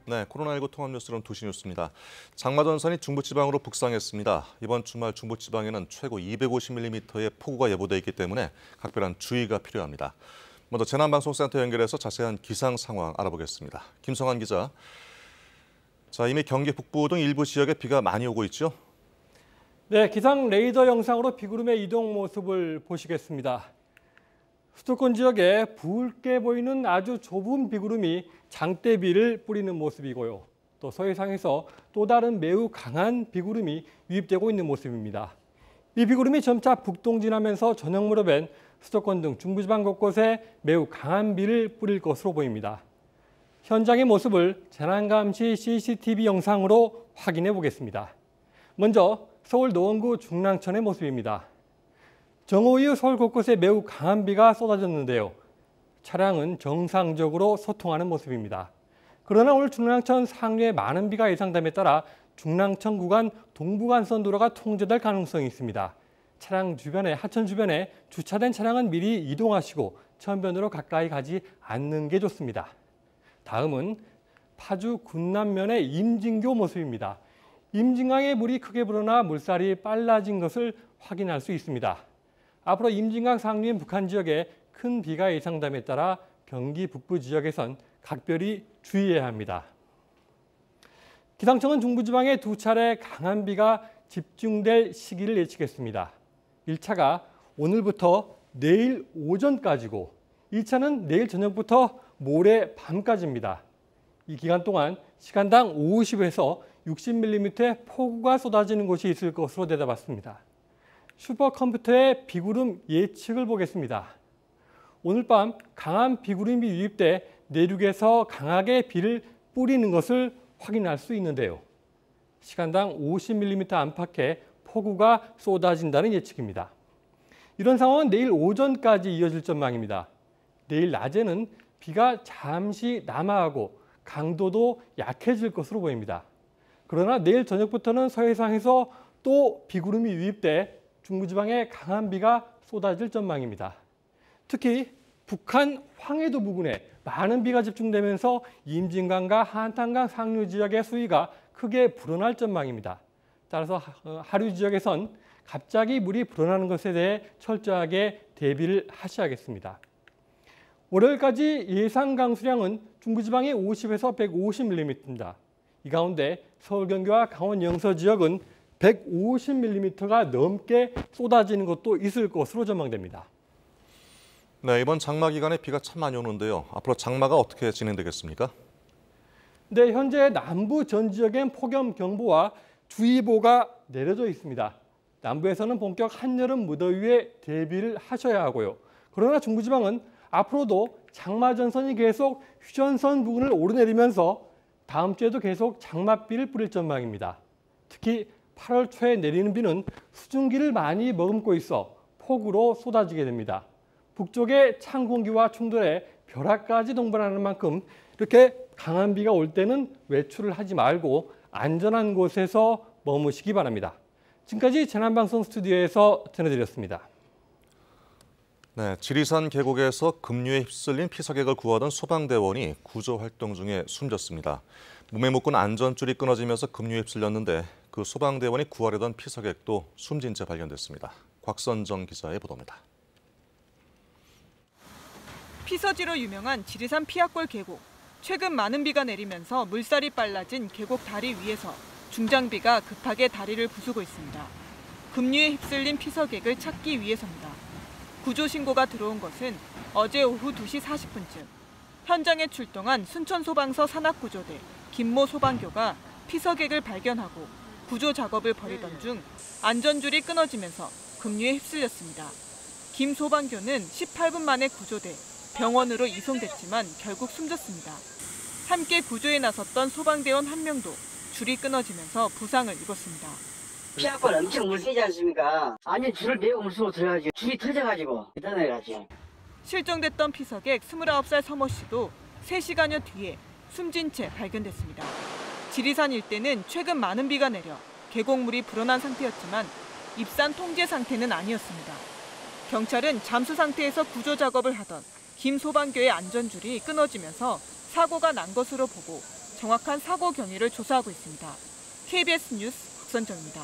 네, 코로나19 통합 뉴스는 2시 뉴스입니다. 장마전선이 중부지방으로 북상했습니다. 이번 주말 중부지방에는 최고 250mm의 폭우가 예보돼 있기 때문에 각별한 주의가 필요합니다. 먼저 재난방송센터 연결해서 자세한 기상 상황 알아보겠습니다. 김성환 기자. 자, 이미 경기 북부 등 일부 지역에 비가 많이 오고 있죠? 네, 기상 레이더 영상으로 비구름의 이동 모습을 보시겠습니다. 수도권 지역에 붉게 보이는 아주 좁은 비구름이 장대비를 뿌리는 모습이고요. 또 서해상에서 또 다른 매우 강한 비구름이 유입되고 있는 모습입니다. 이 비구름이 점차 북동진하면서 저녁 무렵엔 수도권 등 중부지방 곳곳에 매우 강한 비를 뿌릴 것으로 보입니다. 현장의 모습을 재난감시 CCTV 영상으로 확인해 보겠습니다. 먼저 서울 노원구 중랑천의 모습입니다. 정오 이후 서울 곳곳에 매우 강한 비가 쏟아졌는데요. 차량은 정상적으로 소통하는 모습입니다. 그러나 오늘 중랑천 상류에 많은 비가 예상됨에 따라 중랑천 구간 동부간선 도로가 통제될 가능성이 있습니다. 차량 주변에, 하천 주변에 주차된 차량은 미리 이동하시고 천변으로 가까이 가지 않는 게 좋습니다. 다음은 파주 군남면의 임진교 모습입니다. 임진강에 물이 크게 불어나 물살이 빨라진 것을 확인할 수 있습니다. 앞으로 임진강 상류인 북한 지역에 큰 비가 예상됨에 따라 경기 북부 지역에선 각별히 주의해야 합니다. 기상청은 중부지방에 2차례 강한 비가 집중될 시기를 예측했습니다. 1차가 오늘부터 내일 오전까지고 2차는 내일 저녁부터 모레 밤까지입니다. 이 기간 동안 시간당 50에서 60mm의 폭우가 쏟아지는 곳이 있을 것으로 내다봤습니다. 슈퍼컴퓨터의 비구름 예측을 보겠습니다. 오늘 밤 강한 비구름이 유입돼 내륙에서 강하게 비를 뿌리는 것을 확인할 수 있는데요. 시간당 50mm 안팎의 폭우가 쏟아진다는 예측입니다. 이런 상황은 내일 오전까지 이어질 전망입니다. 내일 낮에는 비가 잠시 남하하고 강도도 약해질 것으로 보입니다. 그러나 내일 저녁부터는 서해상에서 또 비구름이 유입돼 중부지방에 강한 비가 쏟아질 전망입니다. 특히 북한 황해도 부근에 많은 비가 집중되면서 임진강과 한탄강 상류 지역의 수위가 크게 불어날 전망입니다. 따라서 하류 지역에선 갑자기 물이 불어나는 것에 대해 철저하게 대비를 하셔야겠습니다. 월요일까지 예상 강수량은 중부지방에 50에서 150mm입니다. 이 가운데 서울, 경기와 강원, 영서 지역은 150mm가 넘게 쏟아지는 것도 있을 것으로 전망됩니다. 네, 이번 장마 기간에 비가 참 많이 오는데요. 앞으로 장마가 어떻게 진행되겠습니까? 네, 현재 남부 전 지역엔 폭염경보와 주의보가 내려져 있습니다. 남부에서는 본격 한여름 무더위에 대비를 하셔야 하고요. 그러나 중부지방은 앞으로도 장마전선이 계속 휴전선 부근을 오르내리면서 다음 주에도 계속 장맛비를 뿌릴 전망입니다. 특히 8월 초에 내리는 비는 수증기를 많이 머금고 있어 폭우로 쏟아지게 됩니다. 북쪽의 찬 공기와 충돌해 벼락까지 동반하는 만큼 이렇게 강한 비가 올 때는 외출을 하지 말고 안전한 곳에서 머무시기 바랍니다. 지금까지 재난방송 스튜디오에서 전해드렸습니다. 네, 지리산 계곡에서 급류에 휩쓸린 피서객을 구하던 소방대원이 구조 활동 중에 숨졌습니다. 몸에 묶은 안전줄이 끊어지면서 급류에 휩쓸렸는데 그 소방대원이 구하려던 피서객도 숨진 채 발견됐습니다. 곽선정 기자의 보도입니다. 피서지로 유명한 지리산 피아골 계곡. 최근 많은 비가 내리면서 물살이 빨라진 계곡 다리 위에서 중장비가 급하게 다리를 부수고 있습니다. 급류에 휩쓸린 피서객을 찾기 위해서입니다. 구조 신고가 들어온 것은 어제 오후 2시 40분쯤. 현장에 출동한 순천소방서 산악구조대 김모 소방교가 피서객을 발견하고 구조 작업을 벌이던 중 안전줄이 끊어지면서 급류에 휩쓸렸습니다. 김 소방교는 18분 만에 구조돼 병원으로 이송됐지만 결국 숨졌습니다. 함께 구조에 나섰던 소방대원 한 명도 줄이 끊어지면서 부상을 입었습니다. 피아골 엄청 물세지 않습니까? 아니 줄을 매우 물쓰고 들어가지 줄이 터져가지고 대단해가지고. 실종됐던 피서객 29살 서모 씨도 3시간여 뒤에 숨진 채 발견됐습니다. 지리산 일대는 최근 많은 비가 내려 계곡물이 불어난 상태였지만 입산 통제 상태는 아니었습니다. 경찰은 잠수 상태에서 구조 작업을 하던 김 소방교의 안전줄이 끊어지면서 사고가 난 것으로 보고 정확한 사고 경위를 조사하고 있습니다. KBS 뉴스 박선정입니다.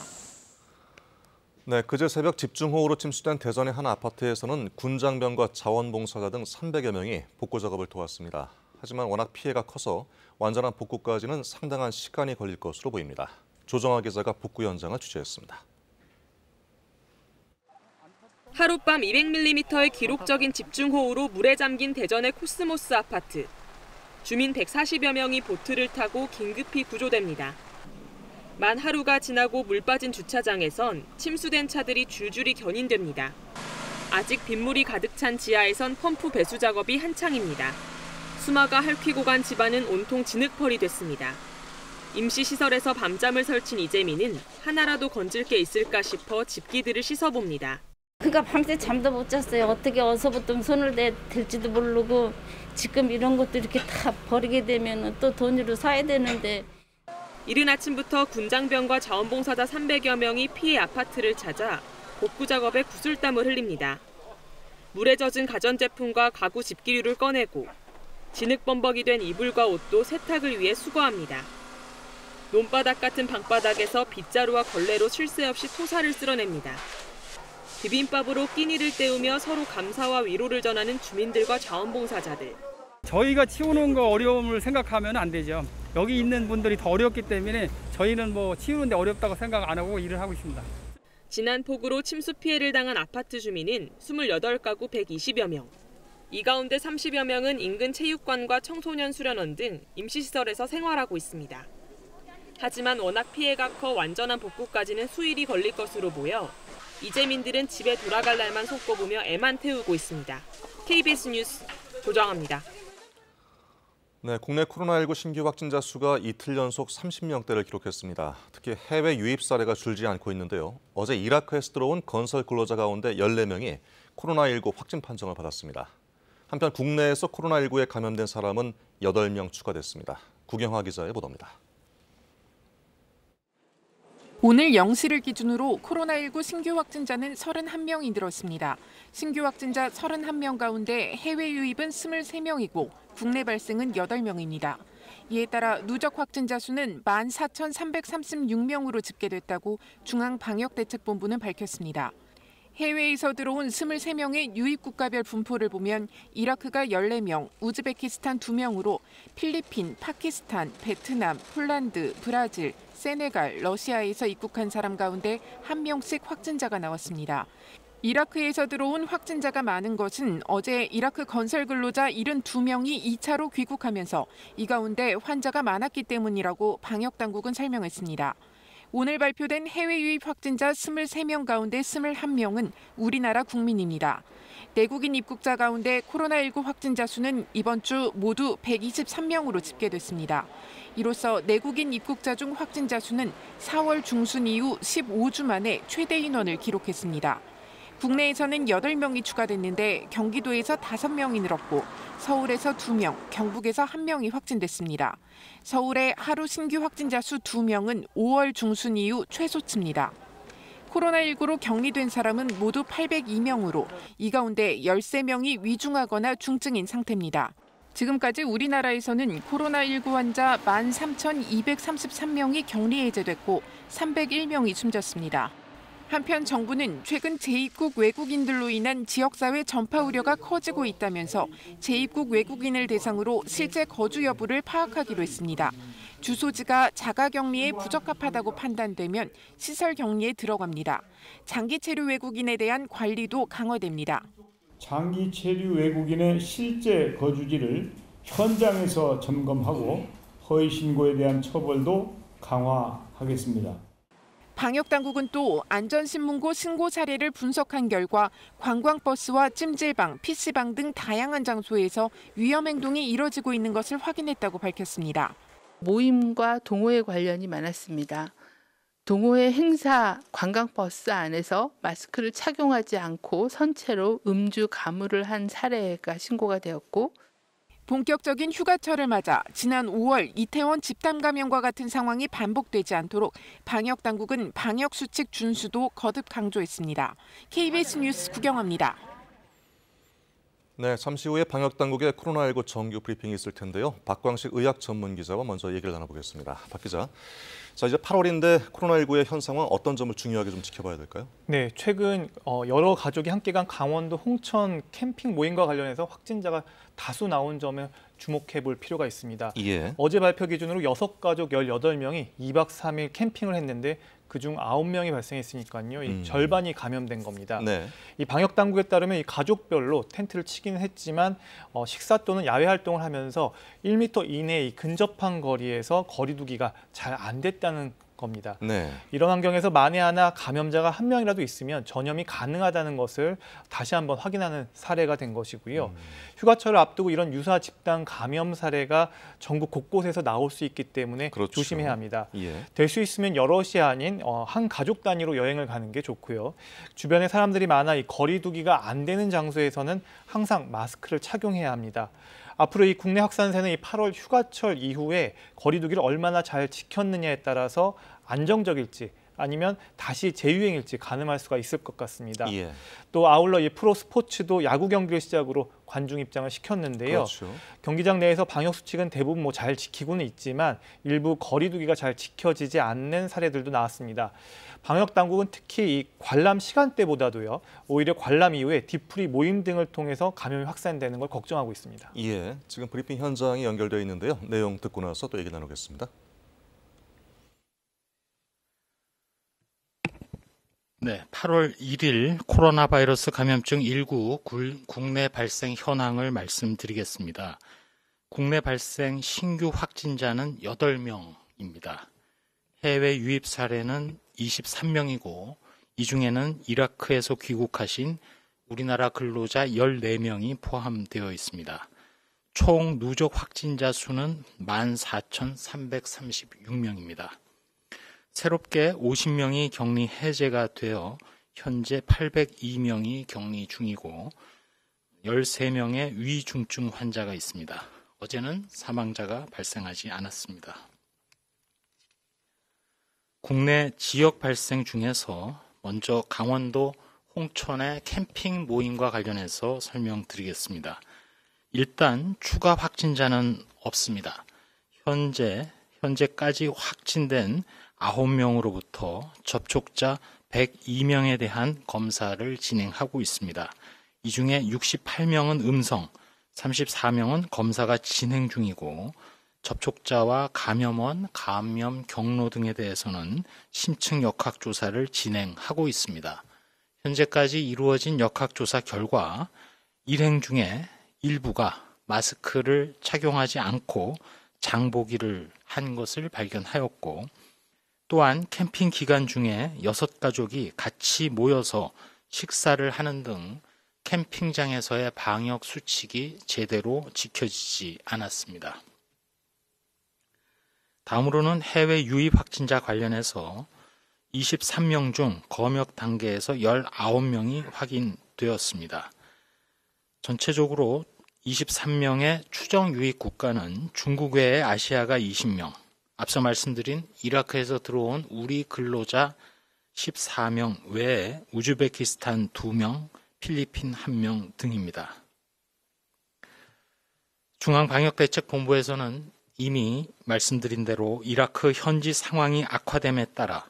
네, 그제 새벽 집중호우로 침수된 대전의 한 아파트에서는 군장병과 자원봉사자 등 300여 명이 복구 작업을 도왔습니다. 하지만 워낙 피해가 커서 완전한 복구까지는 상당한 시간이 걸릴 것으로 보입니다. 조정아 기자가 복구 현장을 취재했습니다. 하룻밤 200mm의 기록적인 집중호우로 물에 잠긴 대전의 코스모스 아파트. 주민 140여 명이 보트를 타고 긴급히 구조됩니다. 만 하루가 지나고 물 빠진 주차장에선 침수된 차들이 줄줄이 견인됩니다. 아직 빗물이 가득 찬 지하에선 펌프 배수 작업이 한창입니다. 수마가 핥히고 간 집안은 온통 진흙벌이 됐습니다. 임시시설에서 밤잠을 설친 이재민은 하나라도 건질 게 있을까 싶어 집기들을 씻어봅니다. 그러니까 밤새 잠도 못 잤어요. 어떻게 어디서부터 손을 댈지도 모르고 지금 이런 것도 이렇게 다 버리게 되면 또 돈으로 사야 되는데. 이른 아침부터 군장병과 자원봉사자 300여 명이 피해 아파트를 찾아 복구 작업에 구슬땀을 흘립니다. 물에 젖은 가전제품과 가구 집기류를 꺼내고 진흙범벅이 된 이불과 옷도 세탁을 위해 수거합니다. 논바닥 같은 방바닥에서 빗자루와 걸레로 쉴 새 없이 토사를 쓸어냅니다. 비빔밥으로 끼니를 때우며 서로 감사와 위로를 전하는 주민들과 자원봉사자들. 저희가 치우는 거 어려움을 생각하면 안 되죠. 여기 있는 분들이 더 어렵기 때문에 저희는 치우는데 어렵다고 생각 안 하고 일을 하고 있습니다. 지난 폭우로 침수 피해를 당한 아파트 주민은 28가구 120여 명. 이 가운데 30여 명은 인근 체육관과 청소년 수련원 등 임시시설에서 생활하고 있습니다. 하지만 워낙 피해가 커 완전한 복구까지는 수일이 걸릴 것으로 보여 이재민들은 집에 돌아갈 날만 손꼽으며 애만 태우고 있습니다. KBS 뉴스 조정아입니다. 네, 국내 코로나19 신규 확진자 수가 이틀 연속 30명대를 기록했습니다. 특히 해외 유입 사례가 줄지 않고 있는데요. 어제 이라크에서 들어온 건설 근로자 가운데 14명이 코로나19 확진 판정을 받았습니다. 한편 국내에서 코로나19에 감염된 사람은 8명 추가됐습니다. 구경화 기자의 보도입니다. 오늘 0시를 기준으로 코로나19 신규 확진자는 31명이 늘었습니다. 신규 확진자 31명 가운데 해외 유입은 23명이고 국내 발생은 8명입니다. 이에 따라 누적 확진자 수는 14,336명으로 집계됐다고 중앙방역대책본부는 밝혔습니다. 해외에서 들어온 23명의 유입 국가별 분포를 보면 이라크가 14명, 우즈베키스탄 2명으로 필리핀, 파키스탄, 베트남, 폴란드, 브라질, 세네갈, 러시아에서 입국한 사람 가운데 1명씩 확진자가 나왔습니다. 이라크에서 들어온 확진자가 많은 것은 어제 이라크 건설 근로자 72명이 2차로 귀국하면서 이 가운데 환자가 많았기 때문이라고 방역당국은 설명했습니다. 오늘 발표된 해외 유입 확진자 23명 가운데 21명은 우리나라 국민입니다. 내국인 입국자 가운데 코로나19 확진자 수는 이번 주 모두 123명으로 집계됐습니다. 이로써 내국인 입국자 중 확진자 수는 4월 중순 이후 15주 만에 최대 인원을 기록했습니다. 국내에서는 8명이 추가됐는데 경기도에서 5명이 늘었고 서울에서 2명, 경북에서 1명이 확진됐습니다. 서울의 하루 신규 확진자 수 2명은 5월 중순 이후 최소치입니다. 코로나19로 격리된 사람은 모두 802명으로 이 가운데 13명이 위중하거나 중증인 상태입니다. 지금까지 우리나라에서는 코로나19 환자 13,233명이 격리 해제됐고 301명이 숨졌습니다. 한편 정부는 최근 재입국 외국인들로 인한 지역사회 전파 우려가 커지고 있다면서 재입국 외국인을 대상으로 실제 거주 여부를 파악하기로 했습니다. 주소지가 자가격리에 부적합하다고 판단되면 시설 격리에 들어갑니다. 장기 체류 외국인에 대한 관리도 강화됩니다. 장기 체류 외국인의 실제 거주지를 현장에서 점검하고 허위 신고에 대한 처벌도 강화하겠습니다. 방역당국은 또 안전신문고 신고 사례를 분석한 결과 관광버스와 찜질방, PC방 등 다양한 장소에서 위험 행동이 이뤄지고 있는 것을 확인했다고 밝혔습니다. 모임과 동호회 관련이 많았습니다. 동호회 행사 관광버스 안에서 마스크를 착용하지 않고 선체로 음주 가물을 한 사례가 신고가 되었고 본격적인 휴가철을 맞아 지난 5월 이태원 집단 감염과 같은 상황이 반복되지 않도록 방역당국은 방역수칙 준수도 거듭 강조했습니다. KBS 뉴스 구경합니다. 네, 잠시 후에 방역당국의 코로나19 정규 브리핑이 있을 텐데요. 박광식 의학 전문 기자와 먼저 얘기를 나눠보겠습니다. 박 기자. 자, 이제 8월인데 코로나19의 현 상황 어떤 점을 중요하게 좀 지켜봐야 될까요? 네, 최근 여러 가족이 함께 간 강원도 홍천 캠핑 모임과 관련해서 확진자가 다수 나온 점에 주목해 볼 필요가 있습니다. 예. 어제 발표 기준으로 6가족 18명이 2박 3일 캠핑을 했는데 그중 9명이 발생했으니까요. 이 절반이 감염된 겁니다. 네. 이 방역 당국에 따르면 이 가족별로 텐트를 치기는 했지만 식사 또는 야외 활동을 하면서 1m 이내의 근접한 거리에서 거리 두기가 잘 안 됐다는 겁니다. 네. 이런 환경에서 만에 하나 감염자가 한 명이라도 있으면 전염이 가능하다는 것을 다시 한번 확인하는 사례가 된 것이고요. 휴가철을 앞두고 이런 유사 집단 감염 사례가 전국 곳곳에서 나올 수 있기 때문에 그렇죠. 조심해야 합니다. 예. 될 수 있으면 여럿이 아닌 한 가족 단위로 여행을 가는 게 좋고요. 주변에 사람들이 많아 이 거리 두기가 안 되는 장소에서는 항상 마스크를 착용해야 합니다. 앞으로 이 국내 확산세는 이 8월 휴가철 이후에 거리 두기를 얼마나 잘 지켰느냐에 따라서 안정적일지 아니면 다시 재유행일지 가늠할 수가 있을 것 같습니다. 예. 또 아울러 이 프로 스포츠도 야구 경기를 시작으로 관중 입장을 시켰는데요. 그렇죠. 경기장 내에서 방역 수칙은 대부분 잘 지키고는 있지만 일부 거리 두기가 잘 지켜지지 않는 사례들도 나왔습니다. 방역 당국은 특히 이 관람 시간대보다도요. 오히려 관람 이후에 뒤풀이 모임 등을 통해서 감염이 확산되는 걸 걱정하고 있습니다. 예. 지금 브리핑 현장이 연결되어 있는데요. 내용 듣고 나서 또 얘기 나누겠습니다. 네, 8월 1일 코로나 바이러스 감염증 19 국내 발생 현황을 말씀드리겠습니다. 국내 발생 신규 확진자는 8명입니다. 해외 유입 사례는 23명이고 이 중에는 이라크에서 귀국하신 우리나라 근로자 14명이 포함되어 있습니다. 총 누적 확진자 수는 14,336명입니다. 새롭게 50명이 격리 해제가 되어 현재 802명이 격리 중이고 13명의 위중증 환자가 있습니다. 어제는 사망자가 발생하지 않았습니다. 국내 지역 발생 중에서 먼저 강원도 홍천의 캠핑 모임과 관련해서 설명드리겠습니다. 일단 추가 확진자는 없습니다. 현재까지 확진된 9명으로부터 접촉자 102명에 대한 검사를 진행하고 있습니다. 이 중에 68명은 음성, 34명은 검사가 진행 중이고 접촉자와 감염원, 감염 경로 등에 대해서는 심층 역학조사를 진행하고 있습니다. 현재까지 이루어진 역학조사 결과 일행 중에 일부가 마스크를 착용하지 않고 장보기를 한 것을 발견하였고 또한 캠핑 기간 중에 6가족이 같이 모여서 식사를 하는 등 캠핑장에서의 방역 수칙이 제대로 지켜지지 않았습니다. 다음으로는 해외 유입 확진자 관련해서 23명 중 검역 단계에서 19명이 확인되었습니다. 전체적으로 23명의 추정 유입 국가는 중국 외에 아시아가 20명, 앞서 말씀드린 이라크에서 들어온 우리 근로자 14명 외에 우즈베키스탄 2명, 필리핀 1명 등입니다. 중앙방역대책본부에서는 이미 말씀드린 대로 이라크 현지 상황이 악화됨에 따라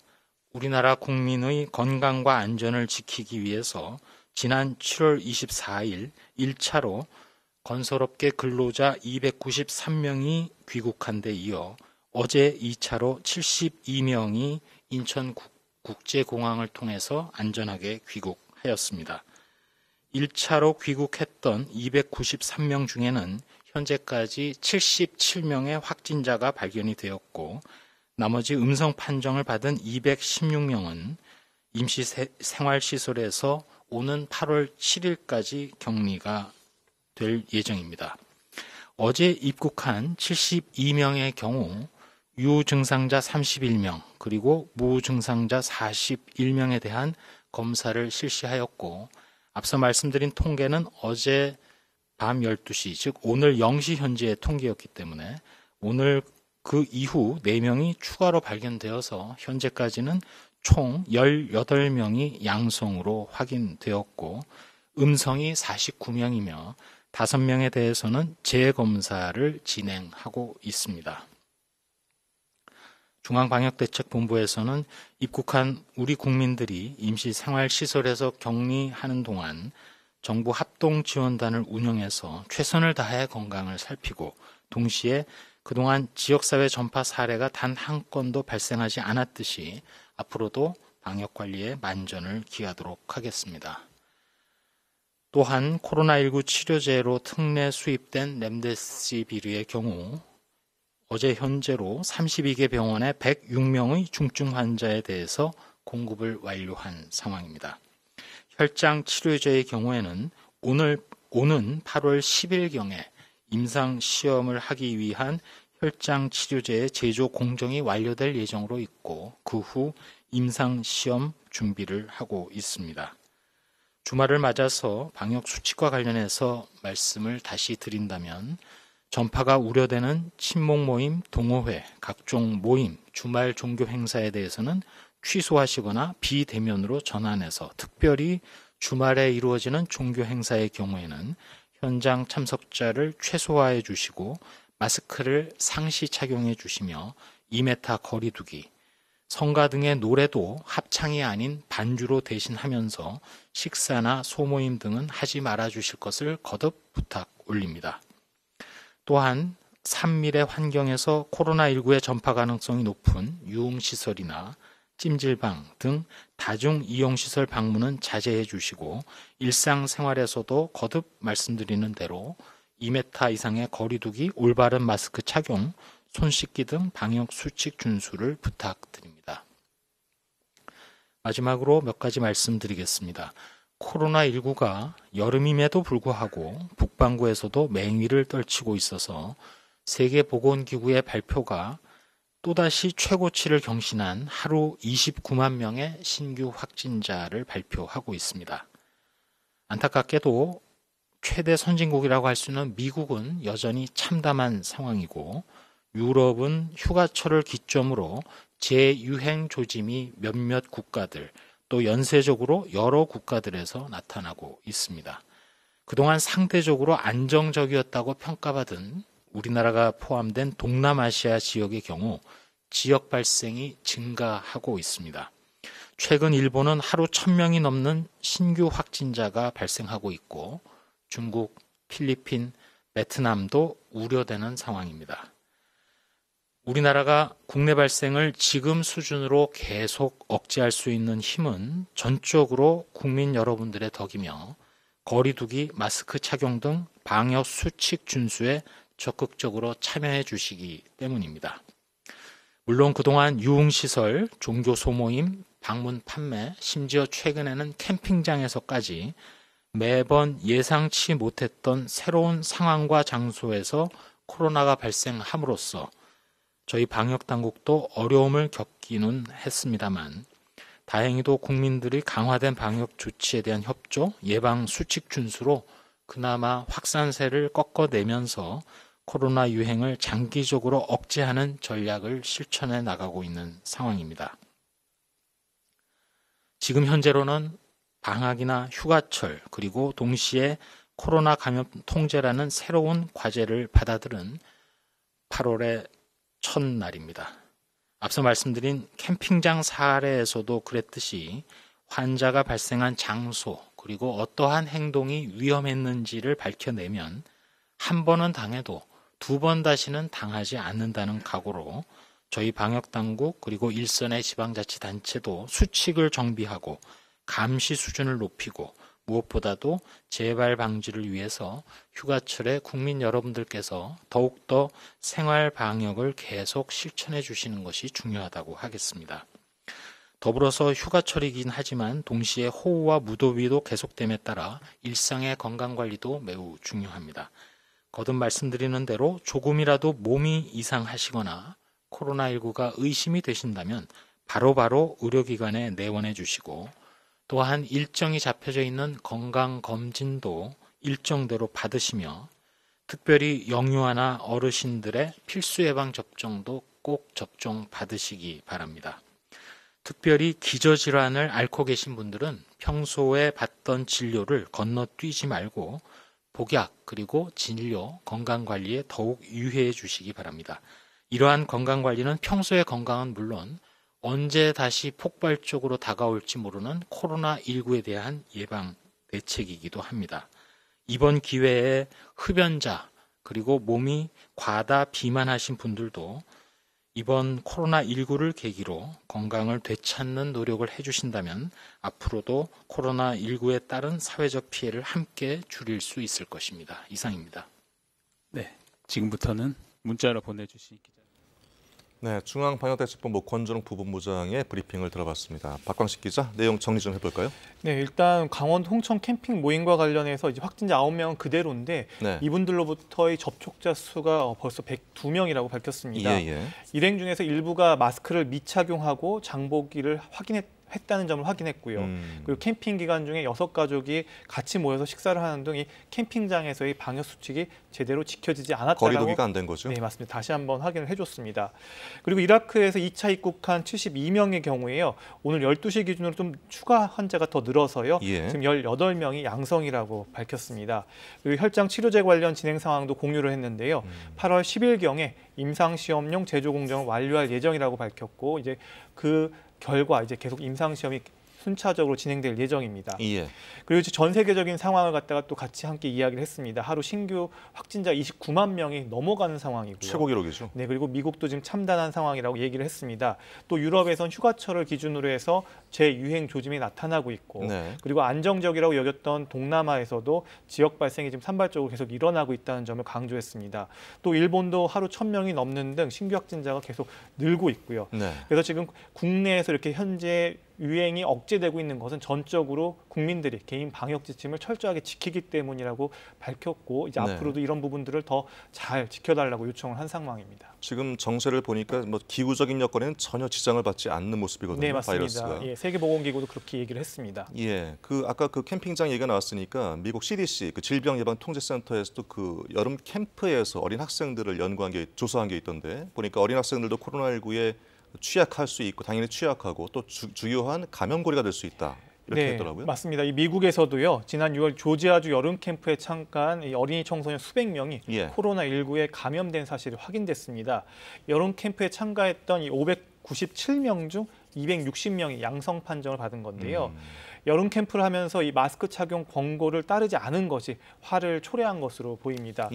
우리나라 국민의 건강과 안전을 지키기 위해서 지난 7월 24일 1차로 건설업계 근로자 293명이 귀국한 데 이어 어제 2차로 72명이 인천국제공항을 통해서 안전하게 귀국하였습니다. 1차로 귀국했던 293명 중에는 현재까지 77명의 확진자가 발견이 되었고 나머지 음성 판정을 받은 216명은 임시 생활시설에서 오는 8월 7일까지 격리가 될 예정입니다. 어제 입국한 72명의 경우 유증상자 31명 그리고 무증상자 41명에 대한 검사를 실시하였고 앞서 말씀드린 통계는 어제 밤 12시 즉 오늘 0시 현재의 통계였기 때문에 오늘 그 이후 4명이 추가로 발견되어서 현재까지는 총 18명이 양성으로 확인되었고 음성이 49명이며 5명에 대해서는 재검사를 진행하고 있습니다. 중앙방역대책본부에서는 입국한 우리 국민들이 임시생활시설에서 격리하는 동안 정부 합동지원단을 운영해서 최선을 다해 건강을 살피고 동시에 그동안 지역사회 전파 사례가 단 한 건도 발생하지 않았듯이 앞으로도 방역관리에 만전을 기하도록 하겠습니다. 또한 코로나19 치료제로 특례 수입된 렘데시비르의 경우 어제 현재로 32개 병원의 106명의 중증 환자에 대해서 공급을 완료한 상황입니다. 혈장 치료제의 경우에는 오는 8월 10일경에 임상 시험을 하기 위한 혈장 치료제의 제조 공정이 완료될 예정으로 있고 그 후 임상 시험 준비를 하고 있습니다. 주말을 맞아서 방역 수칙과 관련해서 말씀을 다시 드린다면 전파가 우려되는 친목 모임, 동호회, 각종 모임, 주말 종교 행사에 대해서는 취소하시거나 비대면으로 전환해서 특별히 주말에 이루어지는 종교 행사의 경우에는 현장 참석자를 최소화해 주시고 마스크를 상시 착용해 주시며 2m 거리 두기, 성가 등의 노래도 합창이 아닌 반주로 대신하면서 식사나 소모임 등은 하지 말아 주실 것을 거듭 부탁 올립니다. 또한 산밀의 환경에서 코로나19의 전파 가능성이 높은 유흥시설이나 찜질방 등 다중 이용시설 방문은 자제해 주시고 일상생활에서도 거듭 말씀드리는 대로 2m 이상의 거리 두기, 올바른 마스크 착용, 손 씻기 등 방역 수칙 준수를 부탁드립니다. 마지막으로 몇 가지 말씀드리겠습니다. 코로나19가 여름임에도 불구하고 북반구에서도 맹위를 떨치고 있어서 세계보건기구의 발표가 또다시 최고치를 경신한 하루 29만 명의 신규 확진자를 발표하고 있습니다. 안타깝게도 최대 선진국이라고 할 수 있는 미국은 여전히 참담한 상황이고 유럽은 휴가철을 기점으로 재유행 조짐이 몇몇 국가들 또 연쇄적으로 여러 국가들에서 나타나고 있습니다. 그동안 상대적으로 안정적이었다고 평가받은 우리나라가 포함된 동남아시아 지역의 경우 지역 발생이 증가하고 있습니다. 최근 일본은 하루 1000명이 넘는 신규 확진자가 발생하고 있고 중국, 필리핀, 베트남도 우려되는 상황입니다. 우리나라가 국내 발생을 지금 수준으로 계속 억제할 수 있는 힘은 전적으로 국민 여러분들의 덕이며 거리 두기, 마스크 착용 등 방역 수칙 준수에 적극적으로 참여해 주시기 때문입니다. 물론 그동안 유흥시설, 종교 소모임, 방문 판매, 심지어 최근에는 캠핑장에서까지 매번 예상치 못했던 새로운 상황과 장소에서 코로나가 발생함으로써 저희 방역당국도 어려움을 겪기는 했습니다만 다행히도 국민들이 강화된 방역 조치에 대한 협조, 예방 수칙 준수로 그나마 확산세를 꺾어내면서 코로나 유행을 장기적으로 억제하는 전략을 실천해 나가고 있는 상황입니다. 지금 현재로는 방학이나 휴가철 그리고 동시에 코로나 감염 통제라는 새로운 과제를 받아들은 8월의 첫날입니다. 앞서 말씀드린 캠핑장 사례에서도 그랬듯이 환자가 발생한 장소 그리고 어떠한 행동이 위험했는지를 밝혀내면 한 번은 당해도 2번 다시는 당하지 않는다는 각오로 저희 방역당국 그리고 일선의 지방자치단체도 수칙을 정비하고 감시 수준을 높이고 무엇보다도 재발 방지를 위해서 휴가철에 국민 여러분들께서 더욱더 생활 방역을 계속 실천해 주시는 것이 중요하다고 하겠습니다. 더불어서 휴가철이긴 하지만 동시에 호우와 무더위도 계속됨에 따라 일상의 건강관리도 매우 중요합니다. 거듭 말씀드리는 대로 조금이라도 몸이 이상하시거나 코로나19가 의심이 되신다면 바로바로 의료기관에 내원해 주시고 또한 일정이 잡혀져 있는 건강검진도 일정대로 받으시며 특별히 영유아나 어르신들의 필수 예방접종도 꼭 접종 받으시기 바랍니다. 특별히 기저질환을 앓고 계신 분들은 평소에 받던 진료를 건너뛰지 말고 복약 그리고 진료, 건강관리에 더욱 유의해 주시기 바랍니다. 이러한 건강관리는 평소의 건강은 물론 언제 다시 폭발적으로 다가올지 모르는 코로나19에 대한 예방 대책이기도 합니다. 이번 기회에 흡연자 그리고 몸이 과다 비만하신 분들도 이번 코로나19를 계기로 건강을 되찾는 노력을 해주신다면 앞으로도 코로나19에 따른 사회적 피해를 함께 줄일 수 있을 것입니다. 이상입니다. 네, 지금부터는 문자로 보내주신 기자. 네, 중앙방역대책본부 권준웅 부본부장의 브리핑을 들어봤습니다. 박광식 기자, 내용 정리 좀 해볼까요? 네, 일단 강원도 홍천 캠핑 모임과 관련해서 이제 확진자 9명은 그대로인데 네. 이분들로부터의 접촉자 수가 벌써 102명이라고 밝혔습니다. 일행 중에서 일부가 마스크를 미착용하고 장보기를 했다는 점을 확인했고요. 그리고 캠핑 기간 중에 6가족이 같이 모여서 식사를 하는 등 이 캠핑장에서의 방역 수칙이 제대로 지켜지지 않았다고. 거리두기가 안 된 거죠? 네, 맞습니다. 다시 한번 확인을 해줬습니다. 그리고 이라크에서 2차 입국한 72명의 경우에요. 오늘 12시 기준으로 좀 추가 환자가 더 늘어서요. 지금 18명이 양성이라고 밝혔습니다. 그리고 혈장 치료제 관련 진행 상황도 공유를 했는데요. 8월 10일경에 임상시험용 제조 공정을 완료할 예정이라고 밝혔고 이제 그 결과 이제 계속 임상시험이 순차적으로 진행될 예정입니다. 그리고 전 세계적인 상황을 갖다가 또 같이 함께 이야기를 했습니다. 하루 신규 확진자 29만 명이 넘어가는 상황이고요. 최고 기록이죠. 네, 그리고 미국도 지금 참단한 상황이라고 얘기를 했습니다. 또 유럽에선 휴가철을 기준으로 해서 재유행 조짐이 나타나고 있고 그리고 안정적이라고 여겼던 동남아에서도 지역 발생이 지금 산발적으로 계속 일어나고 있다는 점을 강조했습니다. 또 일본도 하루 1,000명이 넘는 등 신규 확진자가 계속 늘고 있고요. 그래서 지금 국내에서 이렇게 현재 유행이 억제되고 있는 것은 전적으로 국민들이 개인 방역 지침을 철저하게 지키기 때문이라고 밝혔고 이제 앞으로도 이런 부분들을 더 잘 지켜달라고 요청을 한 상황입니다. 지금 정세를 보니까 뭐 기후적인 여건에는 전혀 지장을 받지 않는 모습이거든요. 네, 맞습니다. 바이러스가. 예, 세계보건기구도 그렇게 얘기를 했습니다. 예, 아까 그 캠핑장 얘기가 나왔으니까 미국 CDC 그 질병예방통제센터에서도 그 여름 캠프에서 어린 학생들을 연구한 게 조사한 게 있던데 보니까 어린 학생들도 코로나19에 취약할 수 있고 당연히 취약하고 또 주요한 감염고리가 될 수 있다. 이렇게 했더라고요. 맞습니다. 이 미국에서도요. 지난 6월 조지아주 여름 캠프에 참가한 이 어린이 청소년 수백 명이 코로나19에 감염된 사실이 확인됐습니다. 여름 캠프에 참가했던 이 597명 중 260명이 양성 판정을 받은 건데요. 여름 캠프를 하면서 이 마스크 착용 권고를 따르지 않은 것이 화를 초래한 것으로 보입니다.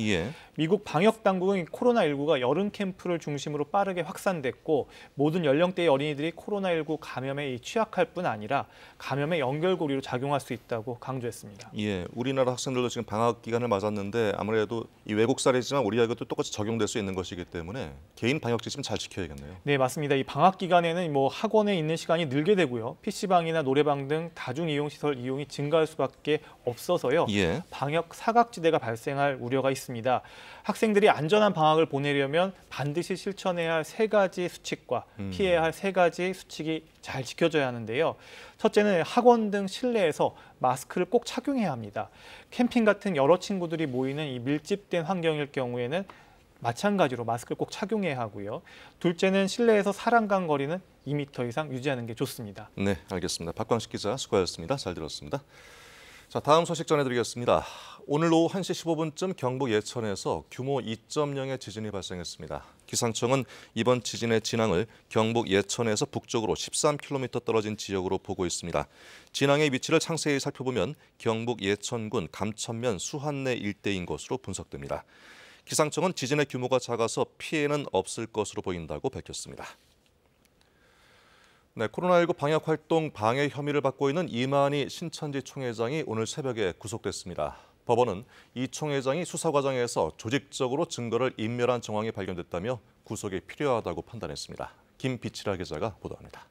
미국 방역 당국은 코로나19가 여름 캠프를 중심으로 빠르게 확산됐고 모든 연령대의 어린이들이 코로나19 감염에 취약할 뿐 아니라 감염의 연결고리로 작용할 수 있다고 강조했습니다. 우리나라 학생들도 지금 방학 기간을 맞았는데 아무래도 이 외국 사례지만 우리에게도 똑같이 적용될 수 있는 것이기 때문에 개인 방역 지침 잘 지켜야겠네요. 네, 맞습니다. 이 방학 기간에는 뭐 학원에 있는 시간이 늘게 되고요. PC방이나 노래방 등 다중 이용 시설 이용이 증가할 수밖에 없어서요. 방역 사각지대가 발생할 우려가 있습니다. 학생들이 안전한 방학을 보내려면 반드시 실천해야 할 3가지 수칙과 피해야 할 3가지 수칙이 잘 지켜져야 하는데요. 첫째는 학원 등 실내에서 마스크를 꼭 착용해야 합니다. 캠핑 같은 여러 친구들이 모이는 이 밀집된 환경일 경우에는 마찬가지로 마스크를 꼭 착용해야 하고요. 둘째는 실내에서 사람 간 거리는 2m 이상 유지하는 게 좋습니다. 네, 알겠습니다. 박광식 기자 수고하셨습니다. 잘 들었습니다. 자, 다음 소식 전해드리겠습니다. 오늘 오후 1시 15분쯤 경북 예천에서 규모 2.0의 지진이 발생했습니다. 기상청은 이번 지진의 진앙을 경북 예천에서 북쪽으로 13km 떨어진 지역으로 보고 있습니다. 진앙의 위치를 상세히 살펴보면 경북 예천군 감천면 수한내 일대인 것으로 분석됩니다. 기상청은 지진의 규모가 작아서 피해는 없을 것으로 보인다고 밝혔습니다. 네, 코로나19 방역활동 방해 혐의를 받고 있는 이만희 신천지 총회장이 오늘 새벽에 구속됐습니다. 법원은 이 총회장이 수사 과정에서 조직적으로 증거를 인멸한 정황이 발견됐다며 구속이 필요하다고 판단했습니다. 김비치라 기자가 보도합니다.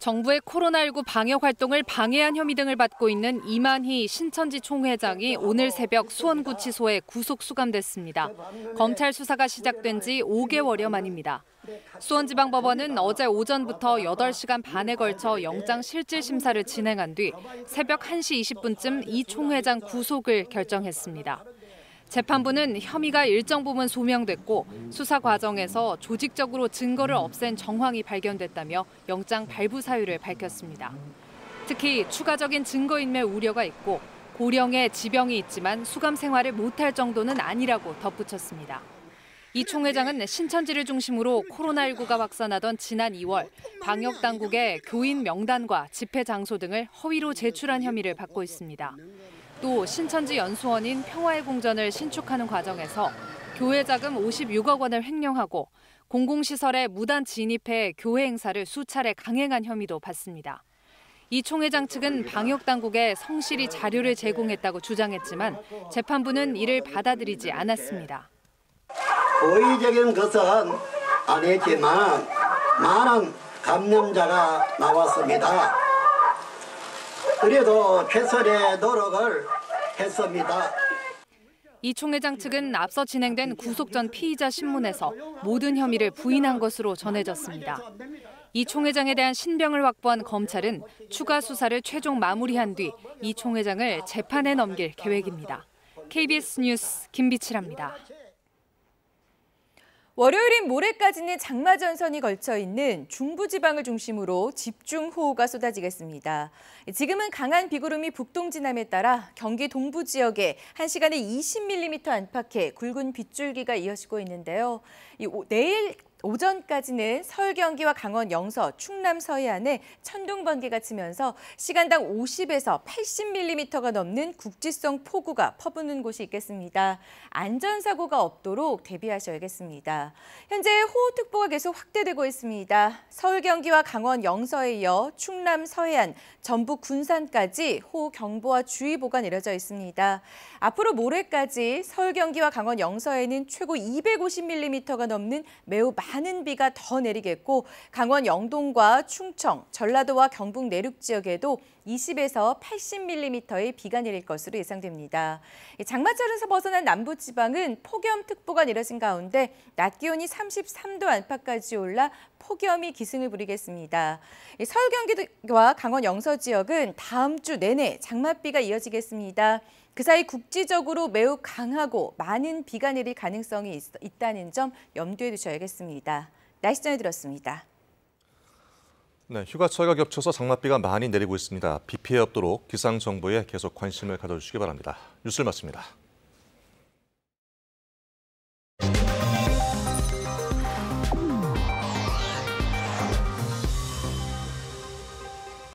정부의 코로나19 방역 활동을 방해한 혐의 등을 받고 있는 이만희 신천지 총회장이 오늘 새벽 수원구치소에 구속 수감됐습니다. 검찰 수사가 시작된 지 5개월여 만입니다. 수원지방법원은 어제 오전부터 8시간 반에 걸쳐 영장 실질 심사를 진행한 뒤 새벽 1시 20분쯤 이 총회장 구속을 결정했습니다. 재판부는 혐의가 일정 부분 소명됐고 수사 과정에서 조직적으로 증거를 없앤 정황이 발견됐다며 영장 발부 사유를 밝혔습니다. 특히 추가적인 증거인멸 우려가 있고 고령에 지병이 있지만 수감 생활을 못할 정도는 아니라고 덧붙였습니다. 이 총회장은 신천지를 중심으로 코로나19가 확산하던 지난 2월 방역당국의 교인 명단과 집회 장소 등을 허위로 제출한 혐의를 받고 있습니다. 또 신천지 연수원인 평화의 궁전을 신축하는 과정에서 교회 자금 56억 원을 횡령하고 공공시설에 무단 진입해 교회 행사를 수차례 강행한 혐의도 받습니다. 이 총회장 측은 방역당국에 성실히 자료를 제공했다고 주장했지만 재판부는 이를 받아들이지 않았습니다. 고의적인 것은 아니지만 많은 감염자가 나왔습니다. 그래도 최선의 노력을 했습니다. 이 총회장 측은 앞서 진행된 구속 전 피의자 신문에서 모든 혐의를 부인한 것으로 전해졌습니다. 이 총회장에 대한 신병을 확보한 검찰은 추가 수사를 최종 마무리한 뒤 이 총회장을 재판에 넘길 계획입니다. KBS 뉴스 김비치라입니다. 월요일인 모레까지는 장마전선이 걸쳐 있는 중부지방을 중심으로 집중호우가 쏟아지겠습니다. 지금은 강한 비구름이 북동진함에 따라 경기 동부 지역에 1시간에 20mm 안팎의 굵은 빗줄기가 이어지고 있는데요. 내일 오전까지는 서울, 경기와 강원, 영서, 충남 서해안에 천둥 번개가 치면서 시간당 50에서 80mm가 넘는 국지성 폭우가 퍼부는 곳이 있겠습니다. 안전사고가 없도록 대비하셔야겠습니다. 현재 호우특보가 계속 확대되고 있습니다. 서울, 경기와 강원, 영서에 이어 충남 서해안, 전북, 군산까지 호우경보와 주의보가 내려져 있습니다. 앞으로 모레까지 서울, 경기와 강원, 영서에는 최고 250mm가 넘는 매우 많은 비가 더 내리겠고 강원 영동과 충청, 전라도와 경북 내륙 지역에도 20에서 80mm의 비가 내릴 것으로 예상됩니다. 장마철에서 벗어난 남부지방은 폭염특보가 내려진 가운데 낮 기온이 33도 안팎까지 올라 폭염이 기승을 부리겠습니다. 서울, 경기와 강원 영서 지역은 다음 주 내내 장맛비가 이어지겠습니다. 그 사이 국지적으로 매우 강하고 많은 비가 내릴 가능성이 있다는 점 염두에 두셔야겠습니다. 날씨 전해드렸습니다. 네, 휴가철과 겹쳐서 장맛비가 많이 내리고 있습니다. 비 피해 없도록 기상정보에 계속 관심을 가져주시기 바랍니다. 뉴스를 마칩니다.